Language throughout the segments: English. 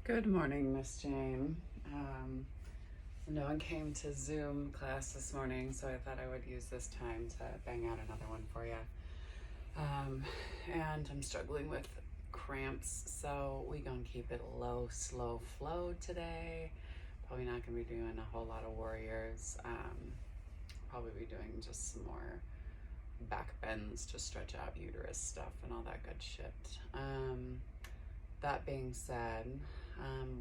Good morning, Miss Jane. No one came to Zoom class this morning, so I thought I would use this time to bang out another one for you. And I'm struggling with cramps, so we're gonna keep it low, slow flow today. Probably not gonna be doing a whole lot of warriors. Probably be doing just some more back bends to stretch out uterus stuff and all that good shit. That being said,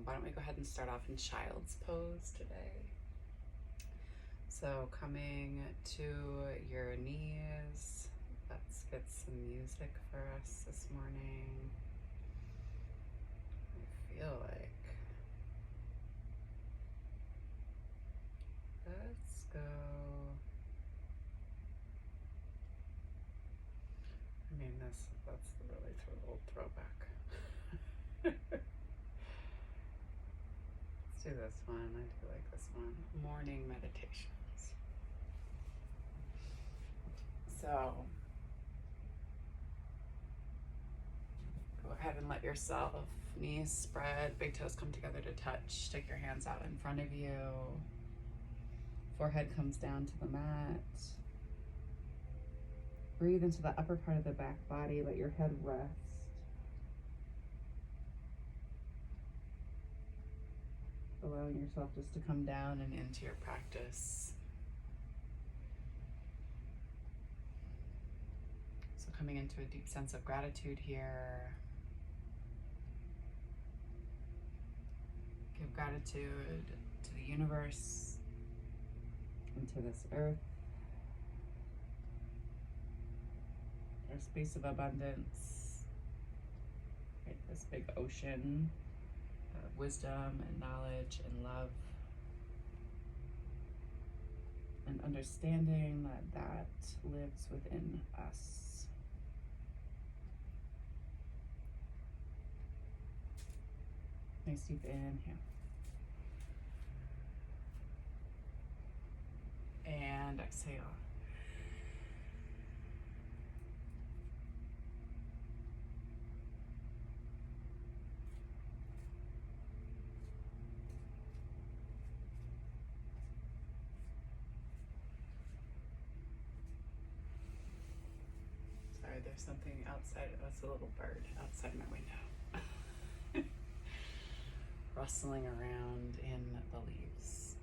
why don't we go ahead and start off in child's pose today. So coming to your knees, let's get some music for us this morning. I feel like, let's go. I mean, that's really old throwback. Let's do this one. I do like this one. Morning meditations. So go ahead and let yourself knees spread, big toes come together to touch. Take your hands out in front of you. Forehead comes down to the mat. Breathe into the upper part of the back body. Let your head rest. Allowing yourself just to come down and into your practice. So coming into a deep sense of gratitude here. Give gratitude to the universe and to this earth. Our space of abundance, right? This big ocean of wisdom and knowledge and love, and understanding that lives within us. Nice deep inhale. And exhale. Sorry, there's something outside of us, a little bird outside my window. Rustling around in the leaves.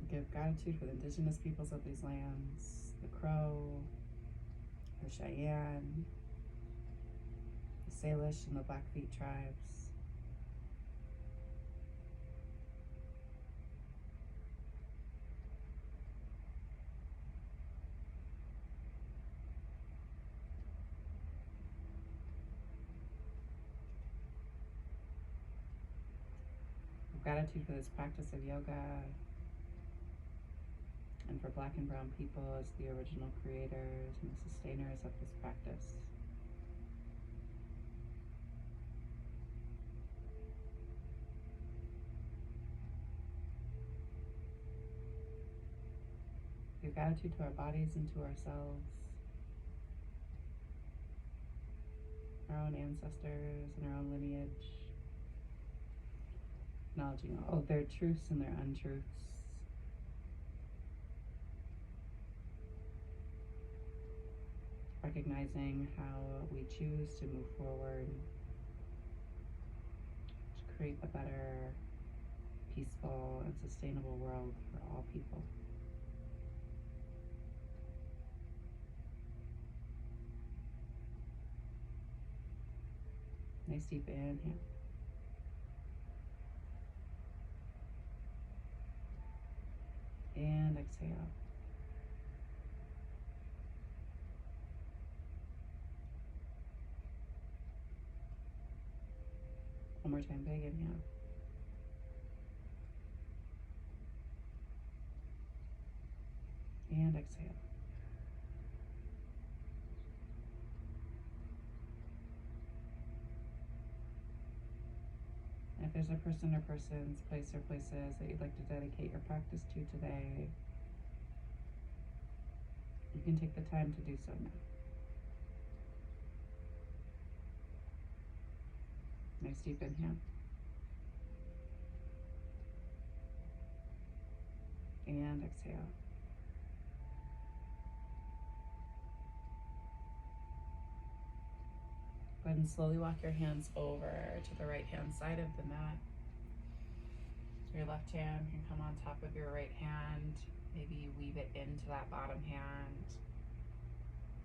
Give gratitude for the indigenous peoples of these lands, the Crow, the Cheyenne, the Salish, and the Blackfeet tribes. Give gratitude for this practice of yoga and for Black and Brown people as the original creators and the sustainers of this practice. Give gratitude to our bodies and to ourselves, our own ancestors and our own lineage, acknowledging all of their truths and their untruths. Recognizing how we choose to move forward to create a better, peaceful, and sustainable world for all people. Nice deep inhale. And exhale. One more time, big inhale. And exhale. If there's a person or persons, place or places that you'd like to dedicate your practice to today, You can take the time to do so now. Nice deep inhale. And exhale. Go ahead and slowly walk your hands over to the right hand side of the mat. Your left hand can come on top of your right hand. Maybe you weave it into that bottom hand.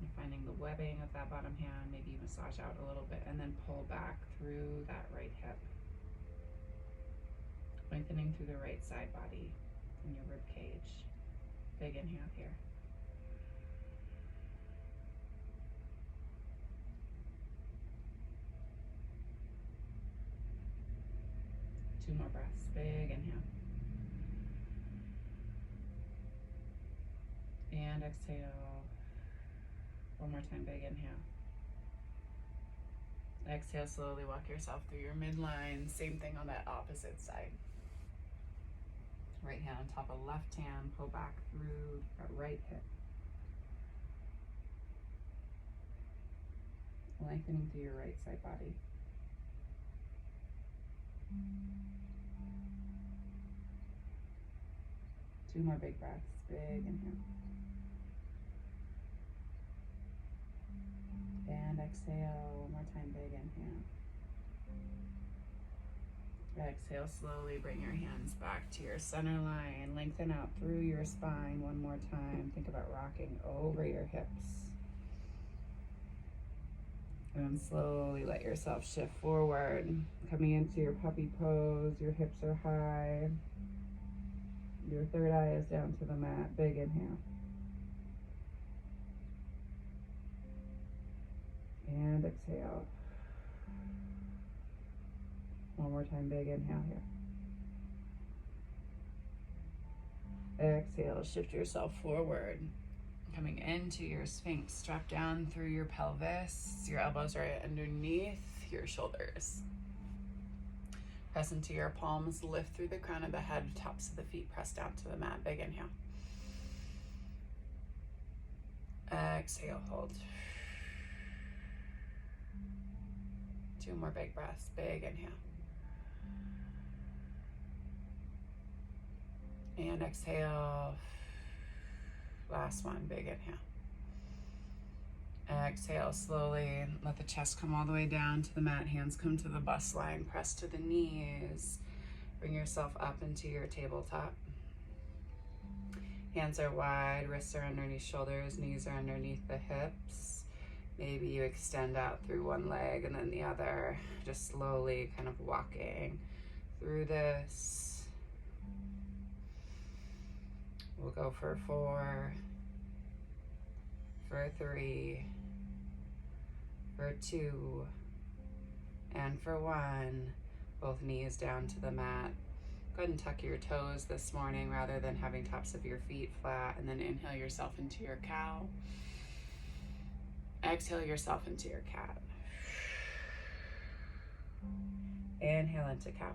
You're finding the webbing of that bottom hand. Maybe you massage out a little bit and then pull back through that right hip. Lengthening through the right side body and your rib cage. Big inhale here. Two more breaths. Big inhale. And exhale. One more time. Big inhale. Exhale, slowly walk yourself through your midline. Same thing on that opposite side. Right hand on top of left hand. Pull back through that right hip. Lengthening through your right side body. Two more big breaths. Big inhale. And exhale. One more time. Big inhale. Exhale, slowly bring your hands back to your center line. Lengthen out through your spine one more time. Think about rocking over your hips. And slowly let yourself shift forward. Coming into your puppy pose. Your hips are high. Your third eye is down to the mat. Big inhale. And exhale. One more time, big inhale here. Exhale, shift yourself forward. Coming into your Sphinx, strap down through your pelvis. Your elbows are underneath your shoulders. Press into your palms, lift through the crown of the head, tops of the feet, press down to the mat. Big inhale. Exhale, hold. Two more big breaths, big inhale. And exhale. Last one, big inhale. Exhale slowly. Let the chest come all the way down to the mat. Hands come to the bust line. Press to the knees. Bring yourself up into your tabletop. Hands are wide. Wrists are underneath shoulders. Knees are underneath the hips. Maybe you extend out through one leg and then the other. Just slowly kind of walking through this. We'll go for 4, for 3, for 2, and for 1. Both knees down to the mat. Go ahead and tuck your toes this morning rather than having tops of your feet flat, and then inhale yourself into your cow. Exhale yourself into your cat. Inhale into cow.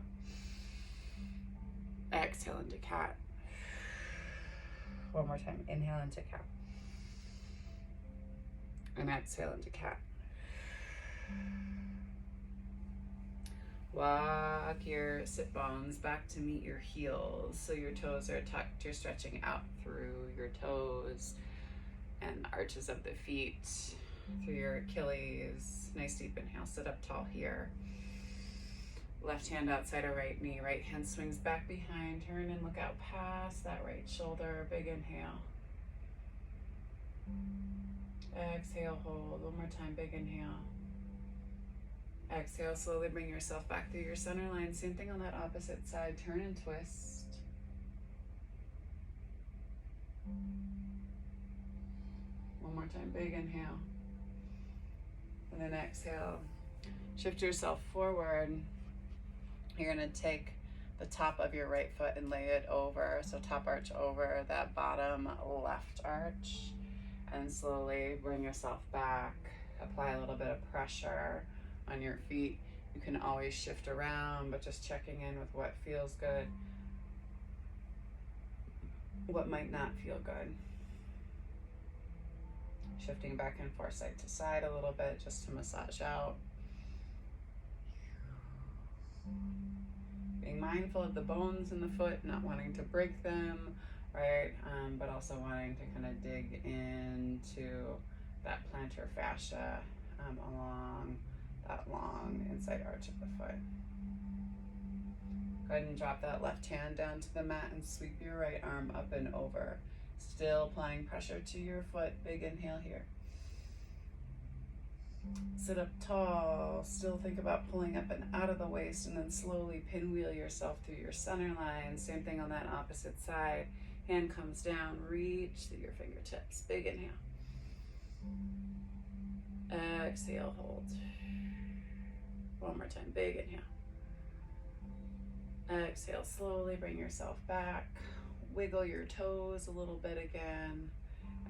Exhale into cat. One more time. Inhale into cow. And exhale into cat. Walk your sit bones back to meet your heels. So your toes are tucked. You're stretching out through your toes and arches of the feet, through your Achilles. Nice deep inhale. Sit up tall here. Left hand outside of right knee. Right hand swings back behind. Turn and look out past that right shoulder. Big inhale. Exhale, hold. One more time. Big inhale. Exhale, slowly bring yourself back through your center line. Same thing on that opposite side. Turn and twist. One more time. Big inhale. And then exhale. Shift yourself forward. You're going to take the top of your right foot and lay it over. So top arch over that bottom left arch. And slowly bring yourself back. Apply a little bit of pressure on your feet. You can always shift around, but just checking in with what feels good, what might not feel good. Shifting back and forth side to side a little bit just to massage out. Being mindful of the bones in the foot, not wanting to break them, right? But also wanting to kind of dig into that plantar fascia along that long inside arch of the foot. Go ahead and drop that left hand down to the mat and sweep your right arm up and over. Still applying pressure to your foot. Big inhale here. Sit up tall. Still think about pulling up and out of the waist, and then slowly pinwheel yourself through your center line. Same thing on that opposite side. Hand comes down, reach through your fingertips. Big inhale. Exhale, hold. One more time, big inhale. Exhale, slowly bring yourself back. Wiggle your toes a little bit again,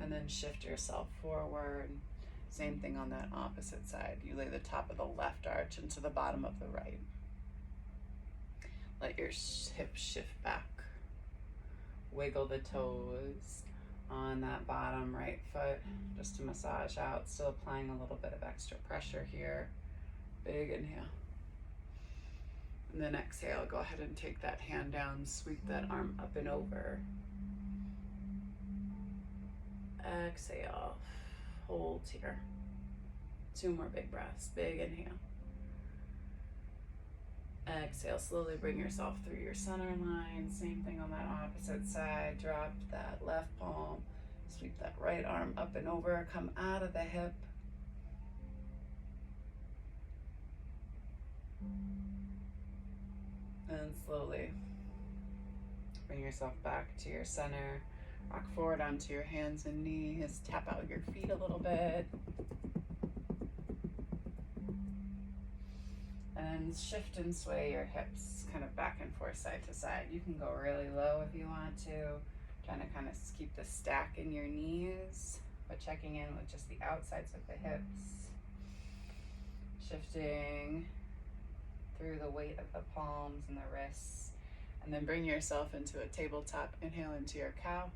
and then shift yourself forward. Same thing on that opposite side. You lay the top of the left arch into the bottom of the right. Let your hips shift back. Wiggle the toes on that bottom right foot just to massage out. Still applying a little bit of extra pressure here. Big inhale. And then exhale, go ahead and take that hand down, sweep that arm up and over. Exhale, hold here. 2 more big breaths, big inhale. Exhale, slowly bring yourself through your center line. Same thing on that opposite side. Drop that left palm, sweep that right arm up and over, come out of the hip. And slowly bring yourself back to your center. Rock forward onto your hands and knees. Tap out your feet a little bit. And shift and sway your hips kind of back and forth side to side. You can go really low if you want to. Trying to kind of keep the stack in your knees, but checking in with just the outsides of the hips. Shifting through the weight of the palms and the wrists, and then bring yourself into a tabletop. Inhale into your cow.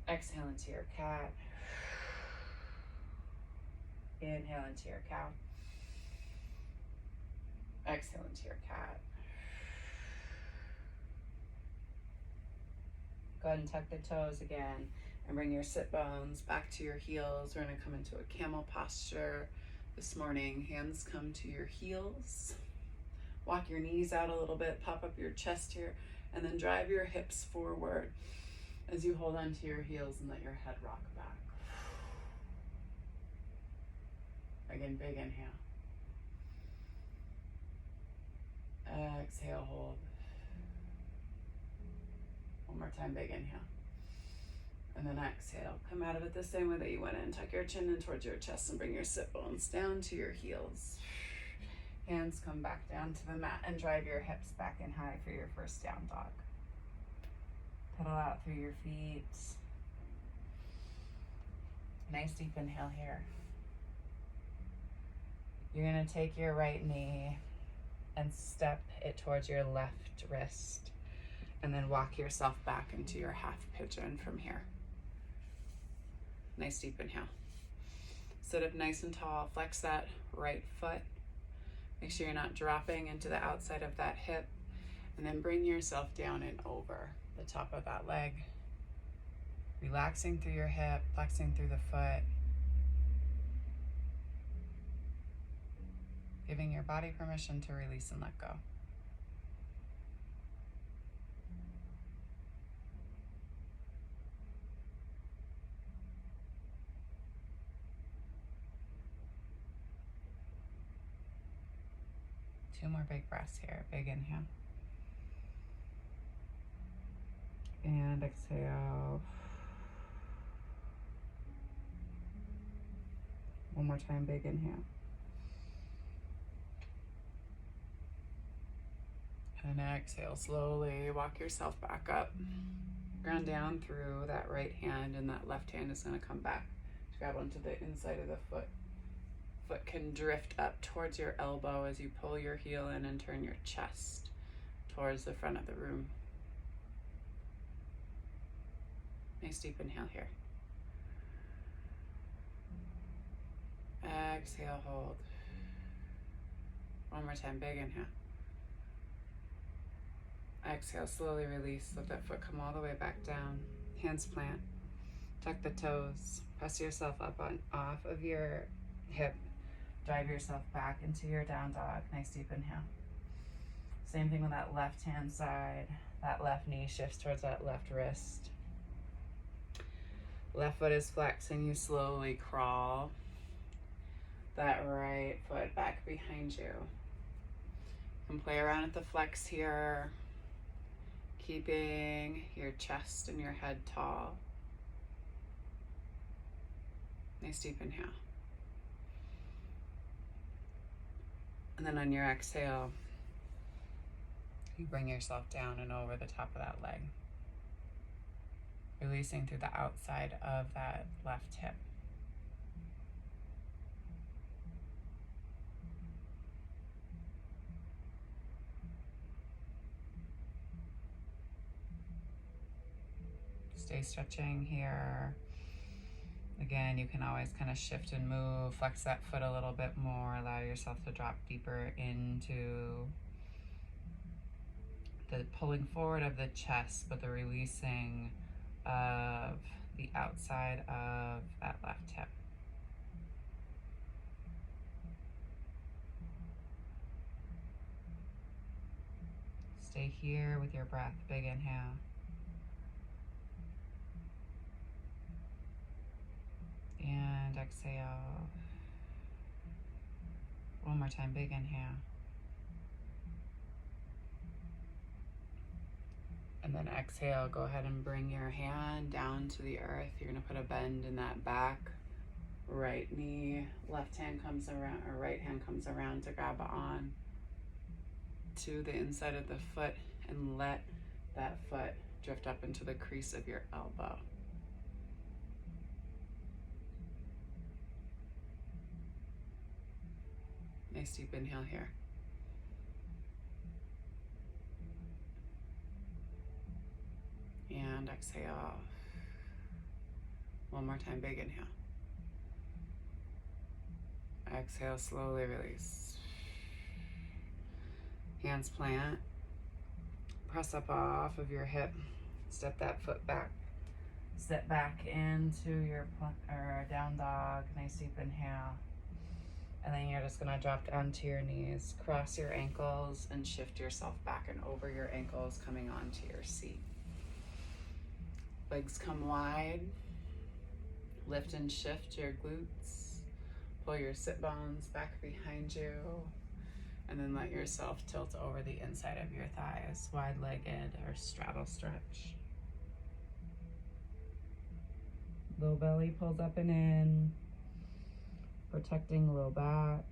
Exhale into your cat. Inhale into your cow. Exhale into your cat. Go ahead and tuck the toes again and bring your sit bones back to your heels. We're going to come into a camel posture this morning. Hands come to your heels. Walk your knees out a little bit, pop up your chest here, and then drive your hips forward as you hold onto your heels and let your head rock back. Again, big inhale. Exhale, hold. One more time, big inhale. And then exhale. Come out of it the same way that you went in. Tuck your chin in towards your chest and bring your sit bones down to your heels. Hands come back down to the mat and drive your hips back in high for your first down dog. Pedal out through your feet. Nice deep inhale here. You're going to take your right knee and step it towards your left wrist, and then walk yourself back into your half pigeon from here. Nice deep inhale. Sit up nice and tall. Flex that right foot. Make sure you're not dropping into the outside of that hip, and then bring yourself down and over the top of that leg. Relaxing through your hip, flexing through the foot. Giving your body permission to release and let go. Two more big breaths here. Big inhale. And exhale. One more time, big inhale. And exhale, slowly walk yourself back up. Ground down through that right hand, and that left hand is going to come back to grab onto the inside of the foot. Foot can drift up towards your elbow as you pull your heel in and turn your chest towards the front of the room. Nice deep inhale here. Exhale, hold. One more time, big inhale. Exhale, slowly release. Let that foot come all the way back down. Hands plant. Tuck the toes. Press yourself up on off of your hip. Drive yourself back into your down dog. Nice deep inhale. Same thing with that left hand side. That left knee shifts towards that left wrist. Left foot is flexing. You slowly crawl that right foot back behind you. You can play around at the flex here, keeping your chest and your head tall. Nice deep inhale. And then on your exhale, you bring yourself down and over the top of that leg, releasing through the outside of that left hip. Stay stretching here. Again, you can always kind of shift and move, flex that foot a little bit more, allow yourself to drop deeper into the pulling forward of the chest, but the releasing of the outside of that left hip. Stay here with your breath. Big inhale. And exhale. One more time, big inhale. And then exhale, go ahead and bring your hand down to the earth. You're gonna put a bend in that back right knee. Left hand comes around, or right hand comes around to grab on to the inside of the foot and let that foot drift up into the crease of your elbow. Nice deep inhale here. And exhale. One more time, big inhale. Exhale, slowly release. Hands plant. Press up off of your hip. Step that foot back. Step back into your down dog. Nice deep inhale. And then you're just gonna drop down to your knees, cross your ankles, and shift yourself back and over your ankles, coming onto your seat. Legs come wide. Lift and shift your glutes. Pull your sit bones back behind you. And then let yourself tilt over the inside of your thighs, wide-legged or straddle stretch. Low belly pulls up and in, protecting low back.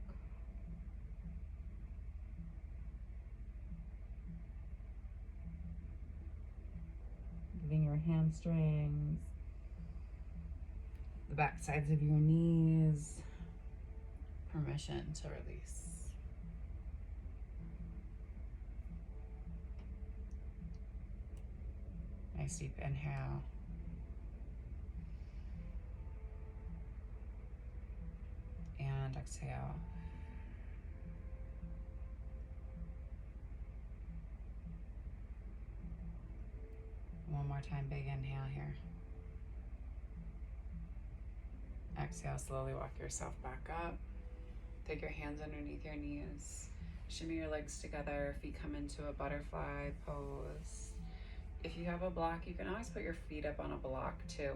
Giving your hamstrings, the back sides of your knees, permission to release. Nice deep inhale. And exhale. One more time, big inhale here. Exhale, slowly walk yourself back up. Take your hands underneath your knees. Shimmy your legs together. Feet come into a butterfly pose. If you have a block, you can always put your feet up on a block too,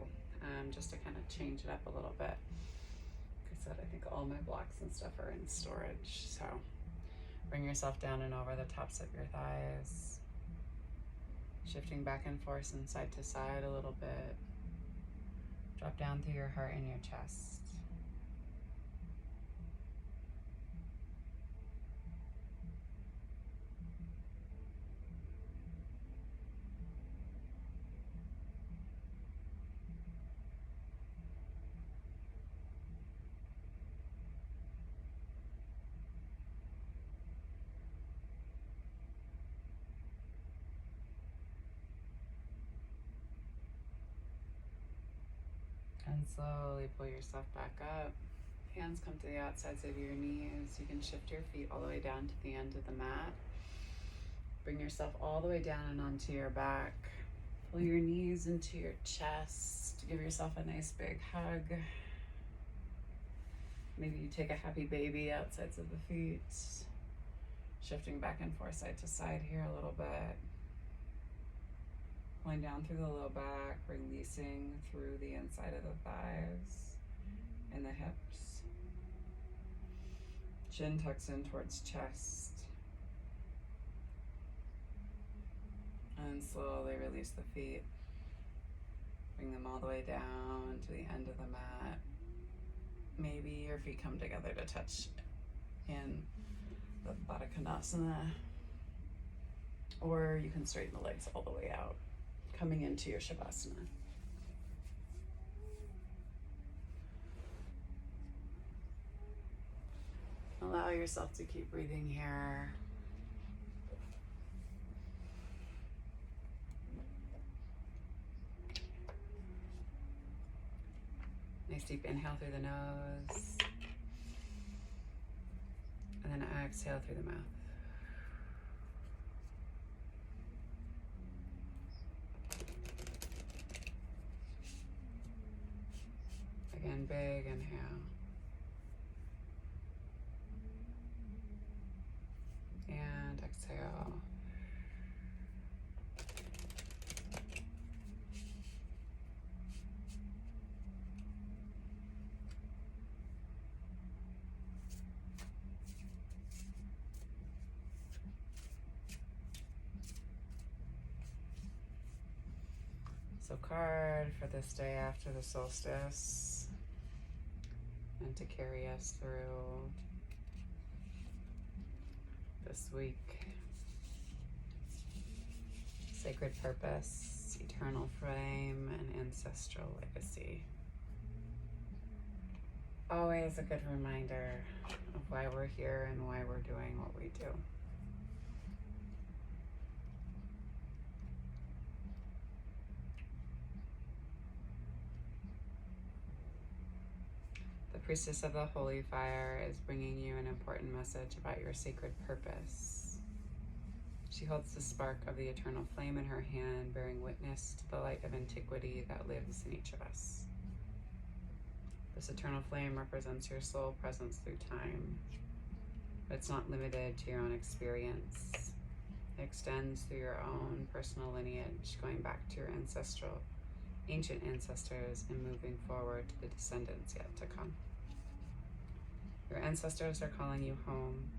just to kind of change it up a little bit. Like I said, I think all my blocks and stuff are in storage, so bring yourself down and over the tops of your thighs. Shifting back and forth and side to side a little bit. Drop down through your heart and your chest. And slowly pull yourself back up. Hands come to the outsides of your knees. You can shift your feet all the way down to the end of the mat. Bring yourself all the way down and onto your back. Pull your knees into your chest. Give yourself a nice big hug. Maybe you take a happy baby outsides of the feet. Shifting back and forth side to side here a little bit. Pulling down through the low back, releasing through the inside of the thighs and the hips. Chin tucks in towards chest. And slowly release the feet. Bring them all the way down to the end of the mat. Maybe your feet come together to touch in the Baddha Konasana. Or you can straighten the legs all the way out, coming into your Shavasana. Allow yourself to keep breathing here. Nice deep inhale through the nose. And then exhale through the mouth. Again, big inhale. And exhale. So card for this day after the solstice, and to carry us through this week. Sacred purpose, eternal flame, and ancestral legacy. Always a good reminder of why we're here and why we're doing what we do. The priestess of the holy fire is bringing you an important message about your sacred purpose. She holds the spark of the eternal flame in her hand, bearing witness to the light of antiquity that lives in each of us. This eternal flame represents your soul presence through time, but it's not limited to your own experience. It extends through your own personal lineage, going back to your ancient ancestors and moving forward to the descendants yet to come. Your ancestors are calling you home.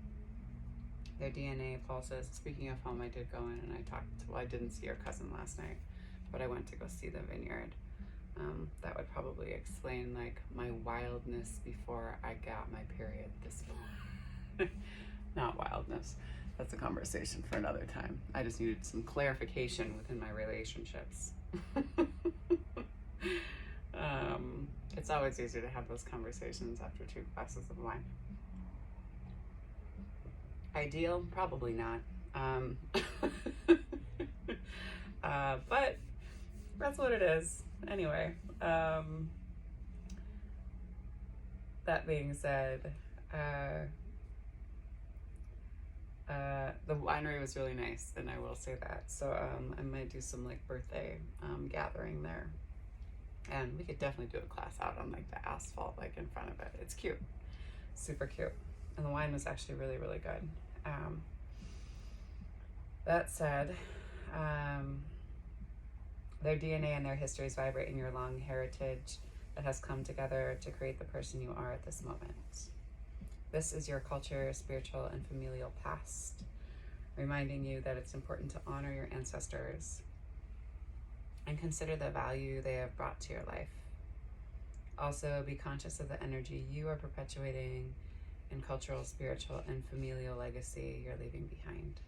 Their DNA pulses. Speaking of home, I did go in and I didn't see your cousin last night, but I went to go see the vineyard. That would probably explain like my wildness before I got my period this morning. Not wildness. That's a conversation for another time. I just needed some clarification within my relationships. It's always easier to have those conversations after 2 glasses of wine. Ideal? Probably not. But that's what it is. Anyway, that being said, the winery was really nice, and I will say that. So I might do some like birthday gathering there, and we could definitely do a class out on like the asphalt, like in front of it. It's cute, super cute, and the wine was actually really, really good. That said, their DNA and their histories vibrate in your long heritage that has come together to create the person you are at this moment. This is your culture, spiritual, and familial past, reminding you that it's important to honor your ancestors and consider the value they have brought to your life. Also, be conscious of the energy you are perpetuating and cultural, spiritual, and familial legacy you're leaving behind.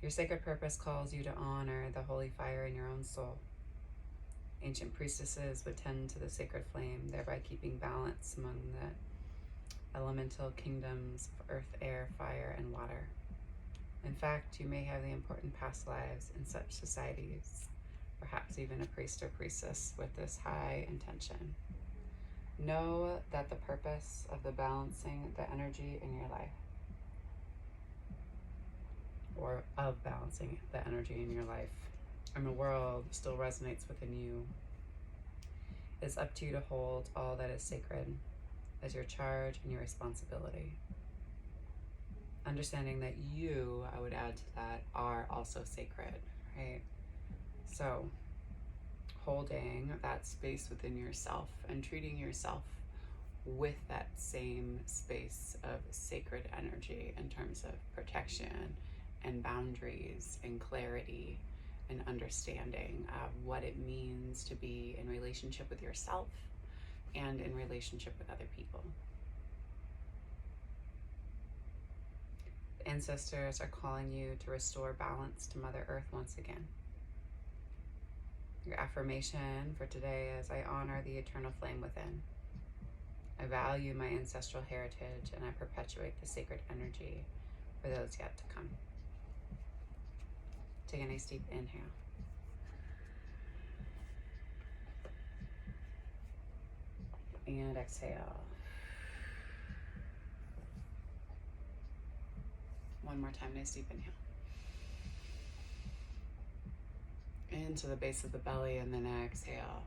Your sacred purpose calls you to honor the holy fire in your own soul. Ancient priestesses would tend to the sacred flame, thereby keeping balance among the elemental kingdoms of earth, air, fire, and water. In fact, you may have the important past lives in such societies, perhaps even a priest or priestess with this high intention. Know that the purpose of the balancing the energy in your life, or of balancing the energy in your life and the world still resonates within you, it's up to you to hold all that is sacred as your charge and your responsibility. Understanding that you, I would add to that, are also sacred, right? So holding that space within yourself and treating yourself with that same space of sacred energy in terms of protection and boundaries and clarity and understanding of what it means to be in relationship with yourself and in relationship with other people. The ancestors are calling you to restore balance to Mother Earth once again. Your affirmation for today is, I honor the eternal flame within. I value my ancestral heritage and I perpetuate the sacred energy for those yet to come. Take a nice deep inhale. And exhale. One more time, nice deep inhale. Into the base of the belly and then exhale.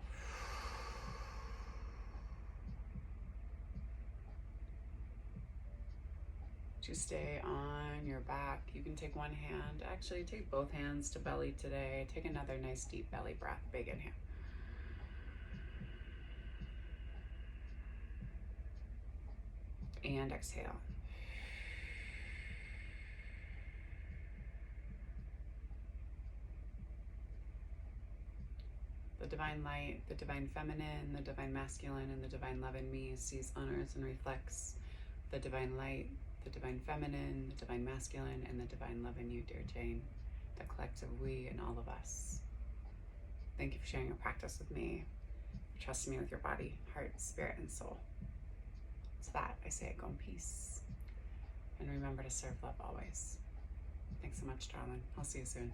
To stay on your back, you can take one hand, actually take both hands to belly today. Take another nice deep belly breath, big inhale. And exhale. The divine light, the divine feminine, the divine masculine, and the divine love in me sees, honors, and reflects the divine light, the divine feminine, the divine masculine, and the divine love in you, dear Jane, the collective we and all of us. Thank you for sharing your practice with me. Trust me with your body, heart, spirit, and soul. To that, I say, go in peace. And remember to serve love always. Thanks so much, darling. I'll see you soon.